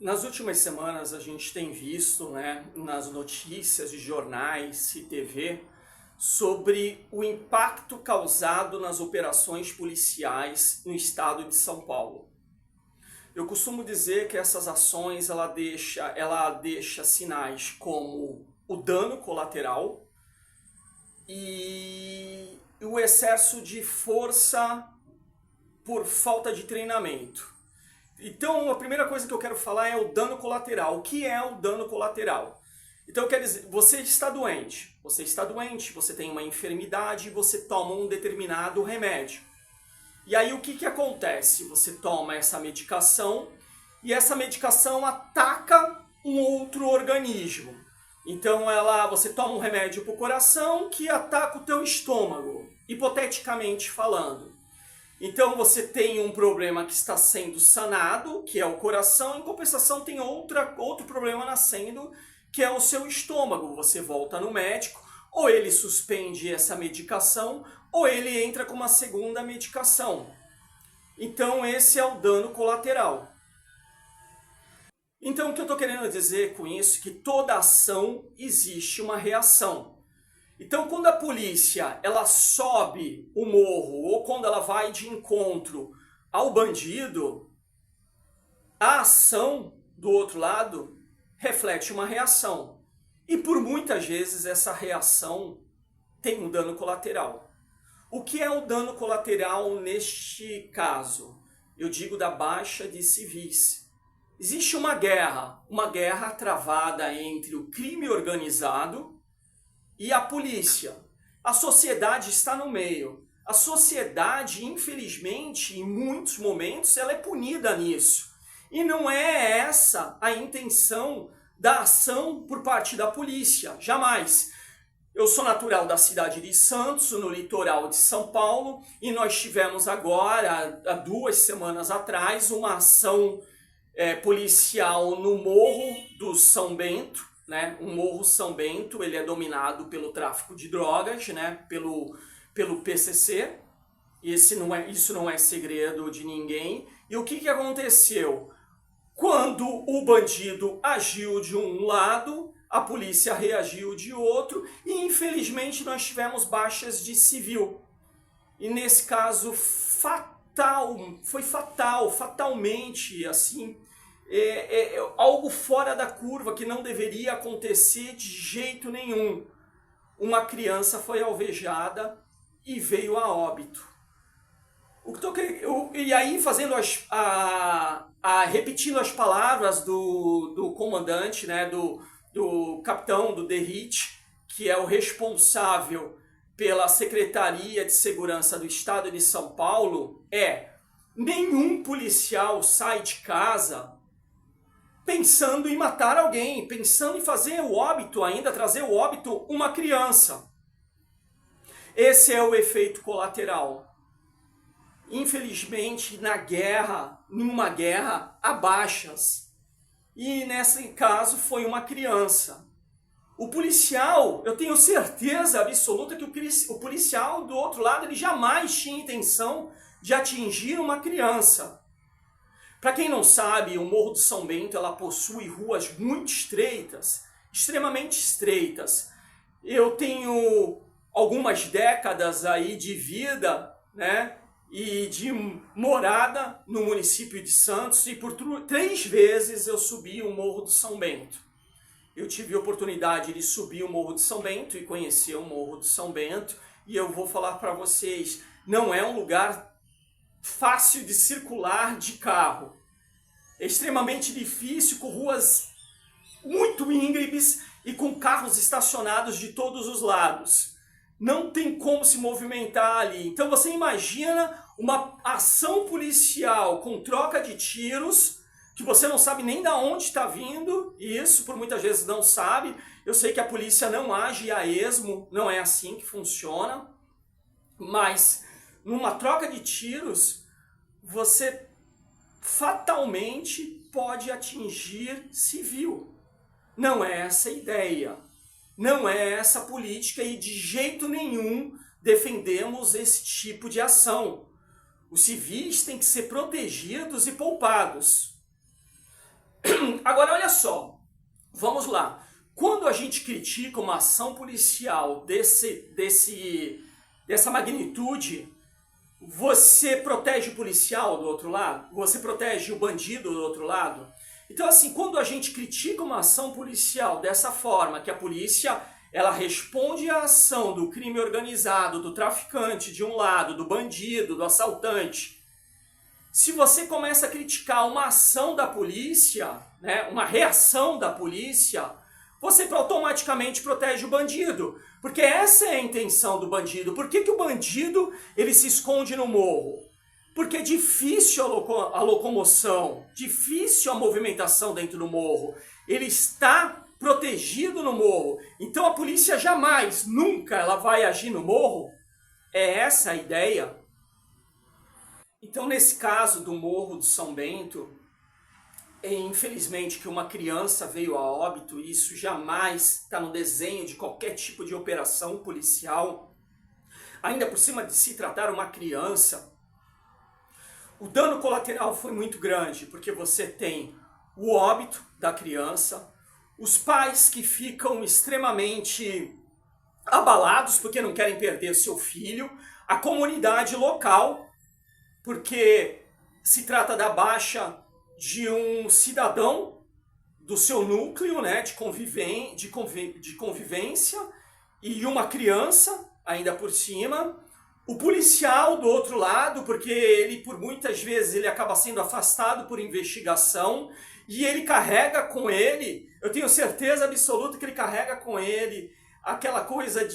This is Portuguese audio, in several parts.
Nas últimas semanas a gente tem visto, nas notícias de jornais e TV sobre o impacto causado nas operações policiais no estado de São Paulo. Eu costumo dizer que essas ações ela deixa sinais como o dano colateral e o excesso de força por falta de treinamento. Então, a primeira coisa que eu quero falar é o dano colateral. O que é o dano colateral? Então, quer dizer, você está doente, você tem uma enfermidade e você toma um determinado remédio. E aí o que acontece? Você toma essa medicação e essa medicação ataca um outro organismo. Então você toma um remédio para o coração que ataca o teu estômago, hipoteticamente falando. Então você tem um problema que está sendo sanado, que é o coração, em compensação tem outro problema nascendo, que é o seu estômago. Você volta no médico, ou ele suspende essa medicação, ou ele entra com uma segunda medicação. Então esse é o dano colateral. Então o que eu estou querendo dizer com isso é que toda ação existe uma reação. Então, quando a polícia ela sobe o morro ou quando ela vai de encontro ao bandido, a ação do outro lado reflete uma reação. E por muitas vezes essa reação tem um dano colateral. O que é o dano colateral neste caso? Eu digo da baixa de civis. Existe uma guerra travada entre o crime organizado e a polícia. A sociedade está no meio. A sociedade, infelizmente, em muitos momentos, ela é punida nisso. E não é essa a intenção da ação por parte da polícia. Jamais. Eu sou natural da cidade de Santos, no litoral de São Paulo, e nós tivemos agora, há 2 semanas atrás, uma ação policial no Morro do São Bento. O Morro São Bento, ele é dominado pelo tráfico de drogas, pelo PCC. Isso não é segredo de ninguém. E o que aconteceu? Quando o bandido agiu de um lado, a polícia reagiu de outro e infelizmente nós tivemos baixas de civil. E nesse caso fatalmente assim, algo fora da curva que não deveria acontecer de jeito nenhum. Uma criança foi alvejada e veio a óbito. E aí, fazendo repetindo as palavras do comandante, do capitão do DERIT, que é o responsável pela Secretaria de Segurança do Estado de São Paulo, nenhum policial sai de casa pensando em matar alguém, pensando em fazer o óbito, ainda trazer o óbito uma criança. Esse é o efeito colateral. Infelizmente, numa guerra, há baixas. E nesse caso foi uma criança. O policial, eu tenho certeza absoluta que o policial do outro lado, ele jamais tinha intenção de atingir uma criança. Para quem não sabe, o Morro do São Bento ela possui ruas muito estreitas, extremamente estreitas. Eu tenho algumas décadas aí de vida, e de morada no município de Santos, e por 3 vezes eu subi o Morro do São Bento. Eu tive a oportunidade de subir o Morro do São Bento e conhecer o Morro do São Bento, e eu vou falar para vocês, não é um lugar fácil de circular de carro. É extremamente difícil, com ruas muito íngremes e com carros estacionados de todos os lados. Não tem como se movimentar ali. Então você imagina uma ação policial com troca de tiros, que você não sabe nem de onde está vindo, e isso por muitas vezes não sabe. Eu sei que a polícia não age a esmo, não é assim que funciona, mas numa troca de tiros, você fatalmente pode atingir civil. Não é essa a ideia, não é essa a política e de jeito nenhum defendemos esse tipo de ação. Os civis têm que ser protegidos e poupados. Agora olha só, vamos lá. Quando a gente critica uma ação policial dessa magnitude, você protege o policial do outro lado? Você protege o bandido do outro lado? Então assim, quando a gente critica uma ação policial dessa forma, que a polícia ela responde à ação do crime organizado, do traficante de um lado, do bandido, do assaltante, se você começa a criticar uma ação da polícia, né, uma reação da polícia, você automaticamente protege o bandido. Porque essa é a intenção do bandido. Por que o bandido ele se esconde no morro? Porque é difícil a locomoção, difícil a movimentação dentro do morro. Ele está protegido no morro. Então a polícia jamais, nunca ela vai agir no morro. É essa a ideia. Então nesse caso do Morro do São Bento, infelizmente que uma criança veio a óbito, e isso jamais está no desenho de qualquer tipo de operação policial, ainda por cima de se tratar uma criança, o dano colateral foi muito grande, porque você tem o óbito da criança, os pais que ficam extremamente abalados porque não querem perder seu filho, a comunidade local, porque se trata da baixa de um cidadão do seu núcleo, né, de convivência, e uma criança, ainda por cima, o policial do outro lado, porque ele, por muitas vezes, ele acaba sendo afastado por investigação, e ele carrega com ele, eu tenho certeza absoluta que ele carrega com ele aquela coisa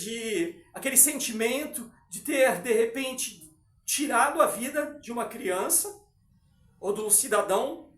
aquele sentimento de ter, de repente, tirado a vida de uma criança, ou de um cidadão.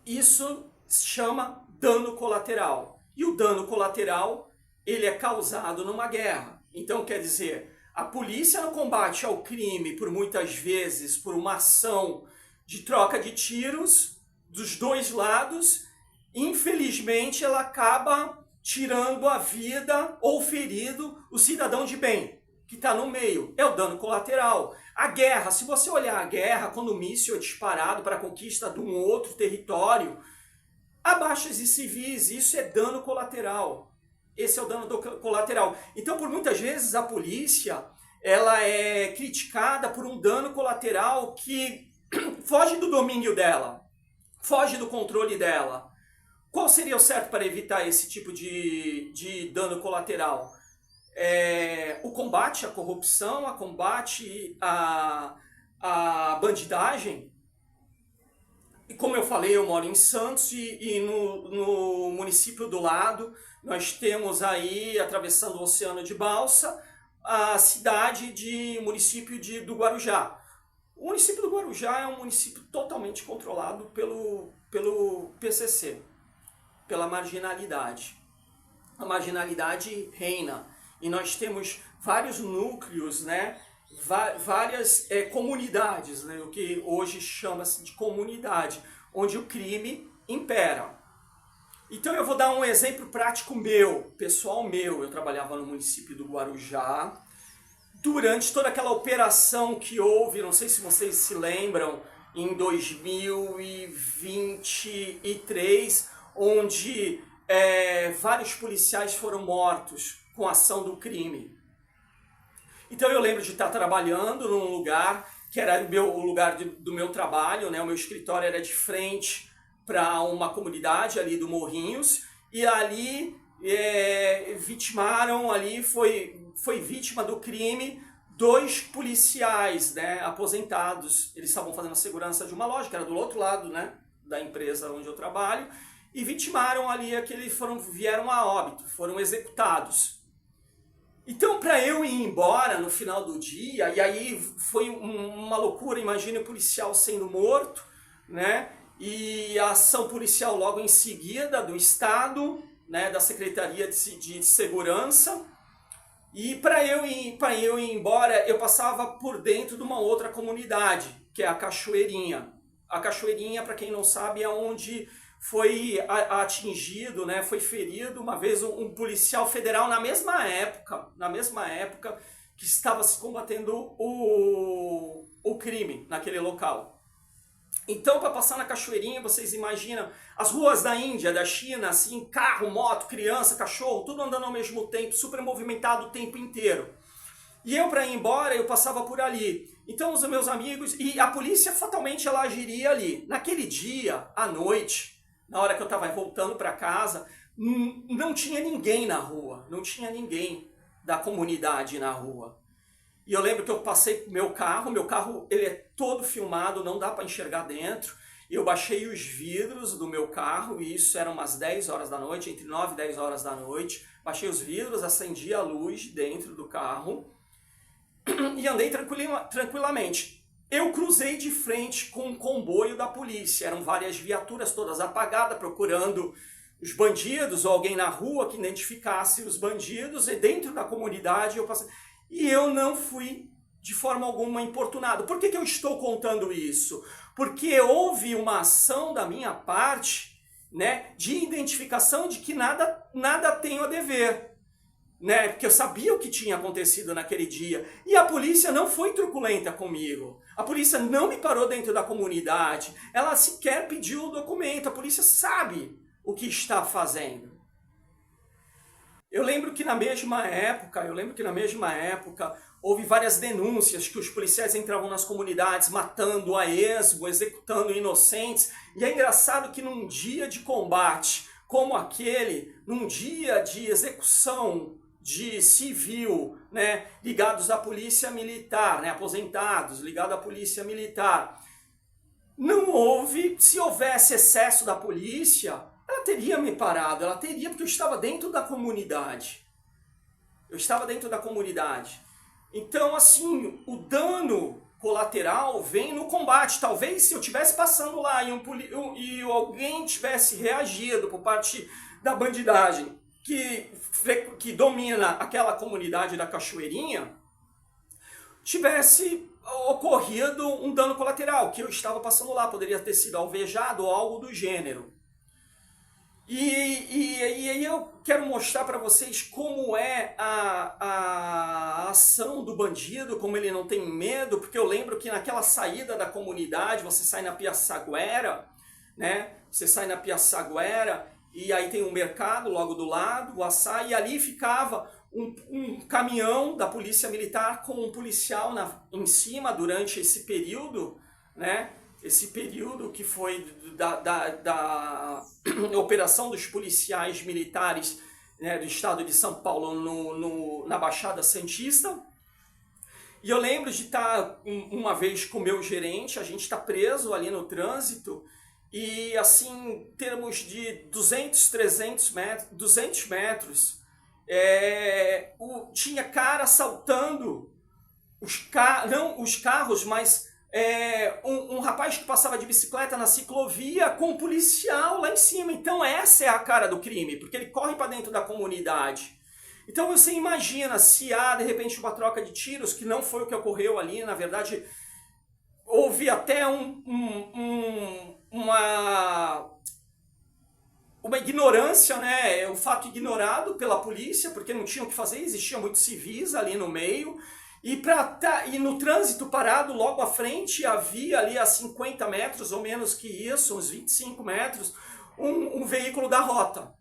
Isso se chama dano colateral. E o dano colateral, ele é causado numa guerra. Então, quer dizer, a polícia no combate ao crime, por muitas vezes, por uma ação de troca de tiros dos dois lados, infelizmente ela acaba tirando a vida ou ferido o cidadão de bem, que está no meio. É o dano colateral. A guerra, se você olhar a guerra, quando o míssil é disparado para a conquista de um outro território, há baixas de civis, isso é dano colateral. Esse é o dano colateral. Então, por muitas vezes, a polícia ela é criticada por um dano colateral que foge do domínio dela, foge do controle dela. Qual seria o certo para evitar esse tipo de dano colateral? O combate à corrupção, o combate à bandidagem. E como eu falei, eu moro em Santos e no município do lado nós temos aí, atravessando o Oceano de Balsa, a município do Guarujá. O município do Guarujá é um município totalmente controlado pelo PCC, pela marginalidade. A marginalidade reina. E nós temos vários núcleos, né? Várias comunidades, né? O que hoje chama-se de comunidade, onde o crime impera. Então eu vou dar um exemplo prático meu, pessoal meu. Eu trabalhava no município do Guarujá. Durante toda aquela operação que houve, não sei se vocês se lembram, em 2023, onde vários policiais foram mortos com a ação do crime. Então eu lembro de estar trabalhando num lugar que era o lugar do meu trabalho, né? O meu escritório era de frente para uma comunidade ali do Morrinhos, e ali vitimaram, ali foi vítima do crime 2 policiais, né, aposentados. Eles estavam fazendo a segurança de uma loja, que era do outro lado, né, da empresa onde eu trabalho, e vitimaram ali vieram a óbito, foram executados. Então, para eu ir embora no final do dia, e aí foi uma loucura, imagine o policial sendo morto, né? E a ação policial logo em seguida do Estado, né, da Secretaria de Segurança. E para eu ir embora, eu passava por dentro de uma outra comunidade, que é a Cachoeirinha. A Cachoeirinha, para quem não sabe, é onde foi atingido, né, foi ferido uma vez um policial federal na mesma época que estava se combatendo o crime naquele local. Então, para passar na Cachoeirinha, vocês imaginam as ruas da Índia, da China, assim, carro, moto, criança, cachorro, tudo andando ao mesmo tempo, super movimentado o tempo inteiro. E eu, para ir embora, eu passava por ali. Então, os meus amigos, e a polícia fatalmente ela agiria ali. Naquele dia, à noite, na hora que eu estava voltando para casa, não tinha ninguém na rua, não tinha ninguém da comunidade na rua. E eu lembro que eu passei com meu carro ele é todo filmado, não dá para enxergar dentro. Eu baixei os vidros do meu carro, e isso eram umas 10 horas da noite, entre 9 e 10 horas da noite. Baixei os vidros, acendi a luz dentro do carro e andei tranquilamente. Eu cruzei de frente com um comboio da polícia, eram várias viaturas todas apagadas, procurando os bandidos ou alguém na rua que identificasse os bandidos, e dentro da comunidade eu passei. E eu não fui de forma alguma importunado. Por que eu estou contando isso? Porque houve uma ação da minha parte, né, de identificação de que nada tenho a dever. Né, porque eu sabia o que tinha acontecido naquele dia. E a polícia não foi truculenta comigo. A polícia não me parou dentro da comunidade. Ela sequer pediu o documento. A polícia sabe o que está fazendo. Eu lembro que na mesma época, houve várias denúncias que os policiais entravam nas comunidades matando a esmo, executando inocentes. E é engraçado que num dia de combate como aquele, num dia de execução de civil, né, ligados à polícia militar, né, aposentados, ligados à polícia militar, não houve, se houvesse excesso da polícia, ela teria me parado, porque eu estava dentro da comunidade. Então, assim, o dano colateral vem no combate. Talvez se eu estivesse passando lá e alguém tivesse reagido por parte da bandidagem que domina aquela comunidade da Cachoeirinha, tivesse ocorrido um dano colateral, que eu estava passando lá, poderia ter sido alvejado ou algo do gênero. E aí eu quero mostrar para vocês como é a ação do bandido, como ele não tem medo, porque eu lembro que naquela saída da comunidade, você sai na Piaçaguera, né? Você sai na Piaçaguera e aí tem um mercado logo do lado, o Açá, e ali ficava um caminhão da polícia militar com um policial em cima durante esse período, né? Esse período que foi da operação dos policiais militares, né, do estado de São Paulo na Baixada Santista. E eu lembro de estar uma vez com o meu gerente, a gente está preso ali no trânsito, e assim, em termos de 200 metros, tinha cara assaltando não os carros, mas um rapaz que passava de bicicleta na ciclovia com um policial lá em cima. Então essa é a cara do crime, porque ele corre para dentro da comunidade. Então você imagina se há de repente uma troca de tiros, que não foi o que ocorreu ali, na verdade houve até uma ignorância, né? Um fato ignorado pela polícia, porque não tinham o que fazer, existiam muitos civis ali no meio. E no trânsito parado logo à frente havia ali a 50 metros ou menos que isso, uns 25 metros, um veículo da rota.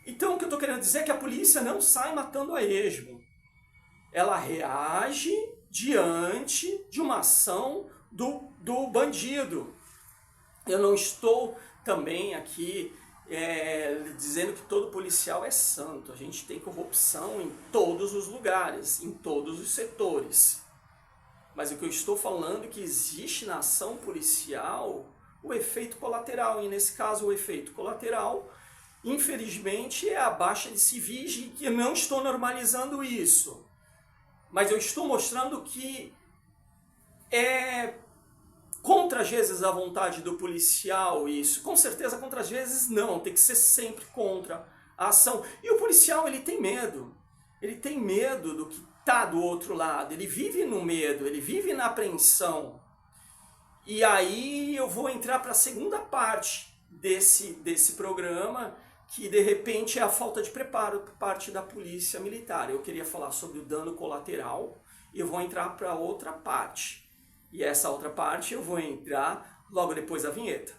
Então o que eu estou querendo dizer é que a polícia não sai matando a esmo. Ela reage diante de uma ação do bandido. Eu não estou também aqui dizendo que todo policial é santo. A gente tem corrupção em todos os lugares, em todos os setores. Mas o que eu estou falando é que existe na ação policial o efeito colateral. E nesse caso o efeito colateral, infelizmente, é a baixa de civis, e que eu não estou normalizando isso. Mas eu estou mostrando que contra às vezes a vontade do policial isso. Com certeza contra às vezes não, tem que ser sempre contra a ação. E o policial, ele tem medo. Ele tem medo do que está do outro lado. Ele vive no medo, ele vive na apreensão. E aí eu vou entrar para a segunda parte desse programa, que de repente é a falta de preparo por parte da polícia militar. Eu queria falar sobre o dano colateral e eu vou entrar para outra parte. E essa outra parte eu vou entrar logo depois da vinheta.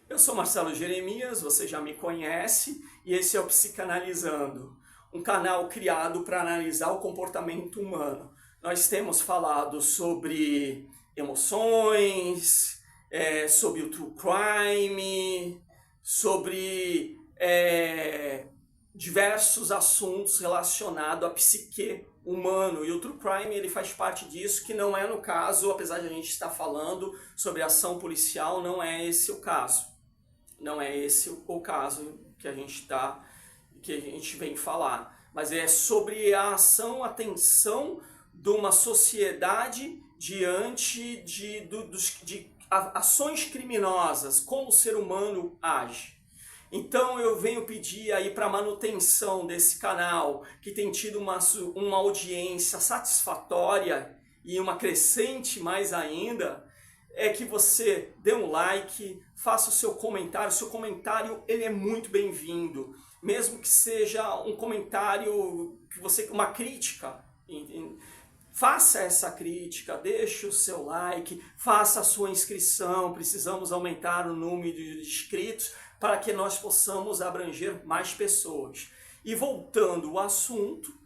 Eu sou Marcelo Jeremias, você já me conhece, e esse é o Psicanalizando, um canal criado para analisar o comportamento humano. Nós temos falado sobre emoções, sobre o true crime, sobre diversos assuntos relacionados à psique humano, e o true crime ele faz parte disso, que não é no caso, apesar de a gente estar falando sobre ação policial, não é esse o caso. Não é esse o caso que a gente vem falar, mas é sobre a atenção de uma sociedade diante de ações criminosas, como o ser humano age. Então eu venho pedir aí para manutenção desse canal, que tem tido uma audiência satisfatória e uma crescente mais ainda, é que você dê um like, faça o seu comentário. O seu comentário ele é muito bem-vindo, mesmo que seja um comentário uma crítica. Faça essa crítica, deixe o seu like, faça a sua inscrição. Precisamos aumentar o número de inscritos para que nós possamos abranger mais pessoas. E voltando ao assunto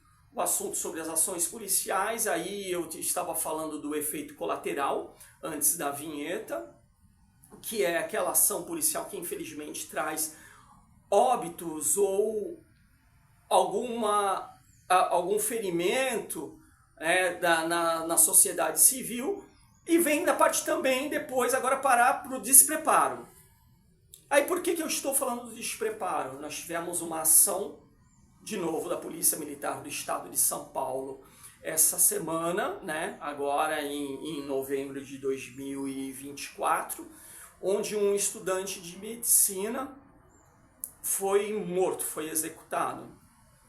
sobre as ações policiais, aí eu estava falando do efeito colateral antes da vinheta, que é aquela ação policial que infelizmente traz óbitos ou algum ferimento na sociedade civil, e vem da parte também depois agora parar para o despreparo. Aí por que eu estou falando do despreparo? Nós tivemos uma ação de novo da Polícia Militar do Estado de São Paulo essa semana, né, agora em novembro de 2024, onde um estudante de medicina foi morto, foi executado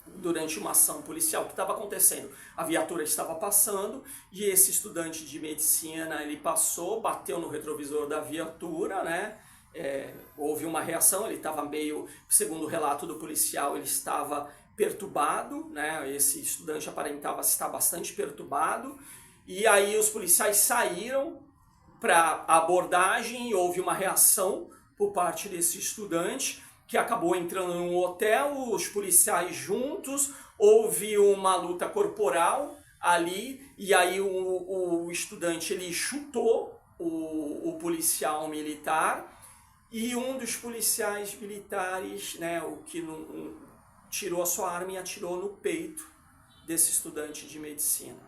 durante uma ação policial que estava acontecendo. A viatura estava passando e esse estudante de medicina, ele passou, bateu no retrovisor da viatura, né? Houve uma reação, ele estava meio, segundo o relato do policial, ele estava perturbado, né? Esse estudante aparentava estar bastante perturbado, e aí os policiais saíram para abordagem e houve uma reação por parte desse estudante, que acabou entrando num hotel, os policiais juntos, houve uma luta corporal ali, e aí o estudante ele chutou o policial militar, e um dos policiais militares, né, tirou a sua arma e atirou no peito desse estudante de medicina.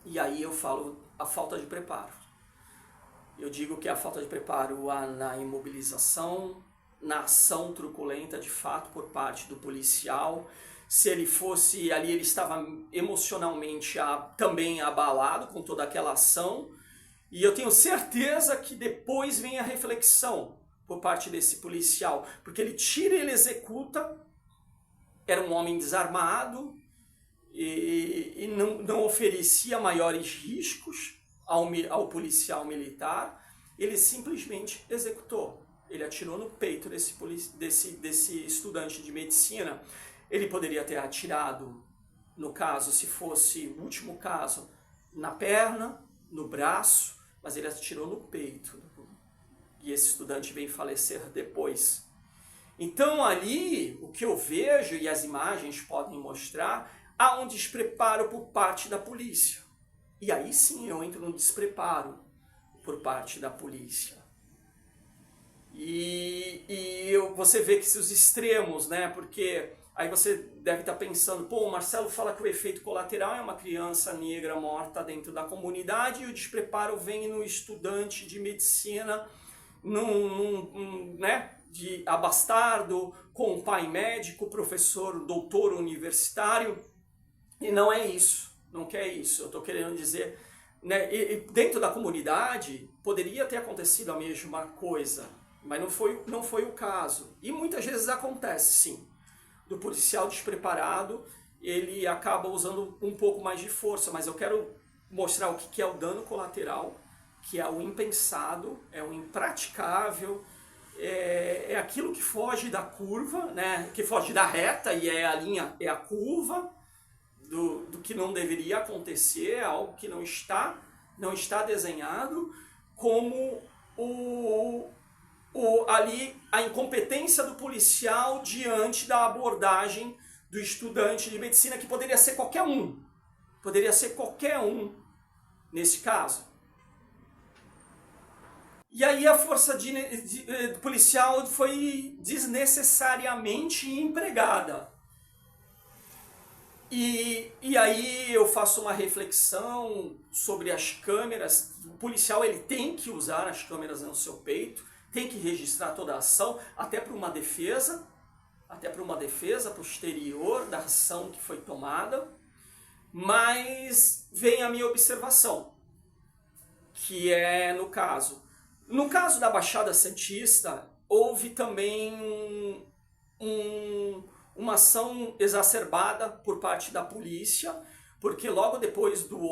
E aí eu falo a falta de preparo. Eu digo que a falta de preparo na imobilização, na ação truculenta de fato por parte do policial. Se ele fosse ali, ele estava emocionalmente também abalado com toda aquela ação. E eu tenho certeza que depois vem a reflexão por parte desse policial, porque ele tira e ele executa. Era um homem desarmado e não oferecia maiores riscos ao policial militar. Ele simplesmente executou. Ele atirou no peito desse estudante de medicina. Ele poderia ter atirado, no caso, se fosse o último caso, na perna, no braço, mas ele atirou no peito. E esse estudante veio falecer depois. Então ali, o que eu vejo, e as imagens podem mostrar, há um despreparo por parte da polícia. E aí sim eu entro no despreparo por parte da polícia. Você vê que os extremos, né? Porque aí você deve estar pensando, pô, o Marcelo fala que o efeito colateral é uma criança negra morta dentro da comunidade, e o despreparo vem no estudante de medicina, né? De abastardo, com um pai médico, professor, doutor universitário. E não é isso, não quer isso. Eu estou querendo dizer, né, dentro da comunidade poderia ter acontecido a mesma coisa, mas não foi o caso. E muitas vezes acontece, sim. Do policial despreparado, ele acaba usando um pouco mais de força, mas eu quero mostrar o que é o dano colateral, que é o impensado, é o impraticável, é aquilo que foge da curva, né? Que foge da reta e é a linha, é a curva do que não deveria acontecer, é algo que não está desenhado, como ali a incompetência do policial diante da abordagem do estudante de medicina, que poderia ser qualquer um. Poderia ser qualquer um nesse caso. E aí a força policial foi desnecessariamente empregada. E aí eu faço uma reflexão sobre as câmeras. O policial ele tem que usar as câmeras no seu peito, tem que registrar toda a ação, até para uma defesa posterior da ação que foi tomada. Mas vem a minha observação, que é no caso da Baixada Santista, houve também uma ação exacerbada por parte da polícia, porque logo depois do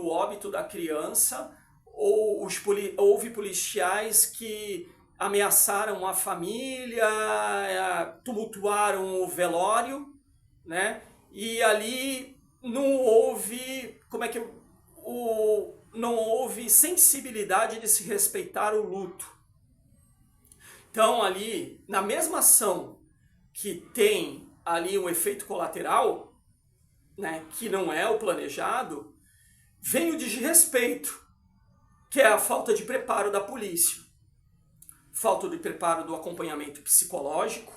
óbito da criança, houve policiais que ameaçaram a família, tumultuaram o velório, né? E ali não houve, não houve sensibilidade de se respeitar o luto. Então ali, na mesma ação que tem ali um efeito colateral, né, que não é o planejado, vem o desrespeito, que é a falta de preparo da polícia, falta de preparo do acompanhamento psicológico.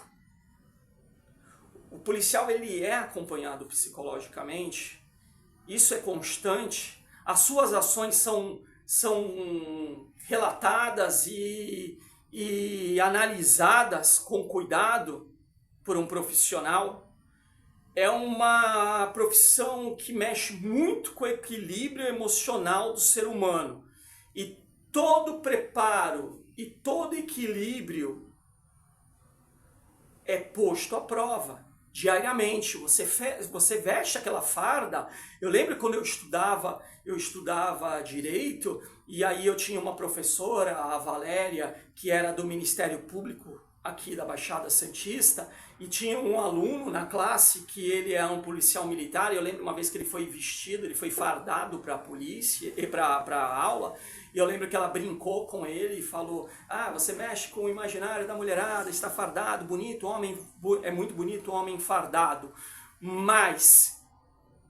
O policial ele é acompanhado psicologicamente, isso é constante, as suas ações são relatadas e analisadas com cuidado por um profissional. É uma profissão que mexe muito com o equilíbrio emocional do ser humano. E todo preparo e todo equilíbrio é posto à prova diariamente. Você veste aquela farda. Eu lembro quando eu estudava direito, e aí eu tinha uma professora, a Valéria, que era do Ministério Público aqui da Baixada Santista, e tinha um aluno na classe que ele é um policial militar. E eu lembro uma vez que ele foi vestido, ele foi fardado para a polícia e para a aula, e eu lembro que ela brincou com ele e falou: ah, você mexe com o imaginário da mulherada, está fardado, bonito, homem, é muito bonito homem fardado. Mas,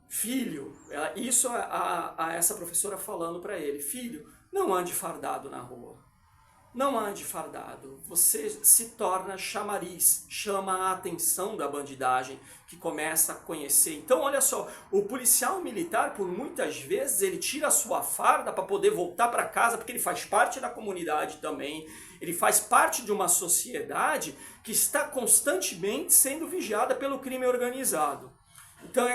filho, isso a essa professora falando para ele: filho, não ande fardado na rua. Não ande fardado, você se torna chamariz, chama a atenção da bandidagem, que começa a conhecer. Então olha só, o policial militar, por muitas vezes, ele tira a sua farda para poder voltar para casa, porque ele faz parte da comunidade também, ele faz parte de uma sociedade que está constantemente sendo vigiada pelo crime organizado. Então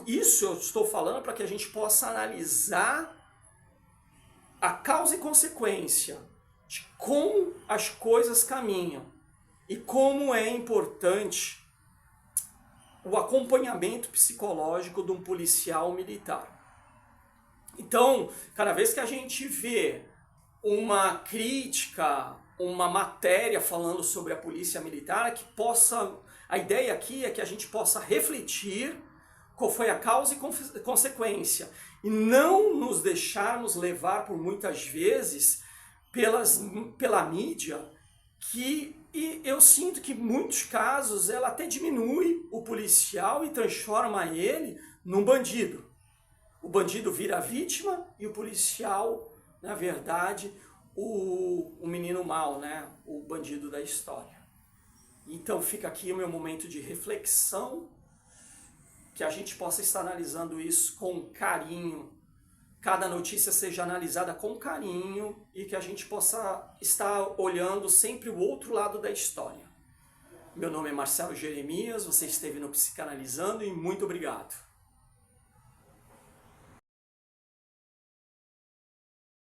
isso eu estou falando para que a gente possa analisar a causa e consequência de como as coisas caminham e como é importante o acompanhamento psicológico de um policial militar. Então, cada vez que a gente vê uma crítica, uma matéria falando sobre a polícia militar, a ideia aqui é que a gente possa refletir qual foi a causa e consequência, e não nos deixarmos levar por muitas vezes pela mídia, e eu sinto que em muitos casos ela até diminui o policial e transforma ele num bandido. O bandido vira a vítima e o policial, na verdade, o menino mau, né? O bandido da história. Então fica aqui o meu momento de reflexão, que a gente possa estar analisando isso com carinho, cada notícia seja analisada com carinho e que a gente possa estar olhando sempre o outro lado da história. Meu nome é Marcelo Jeremias, você esteve no Psicanalizando e muito obrigado.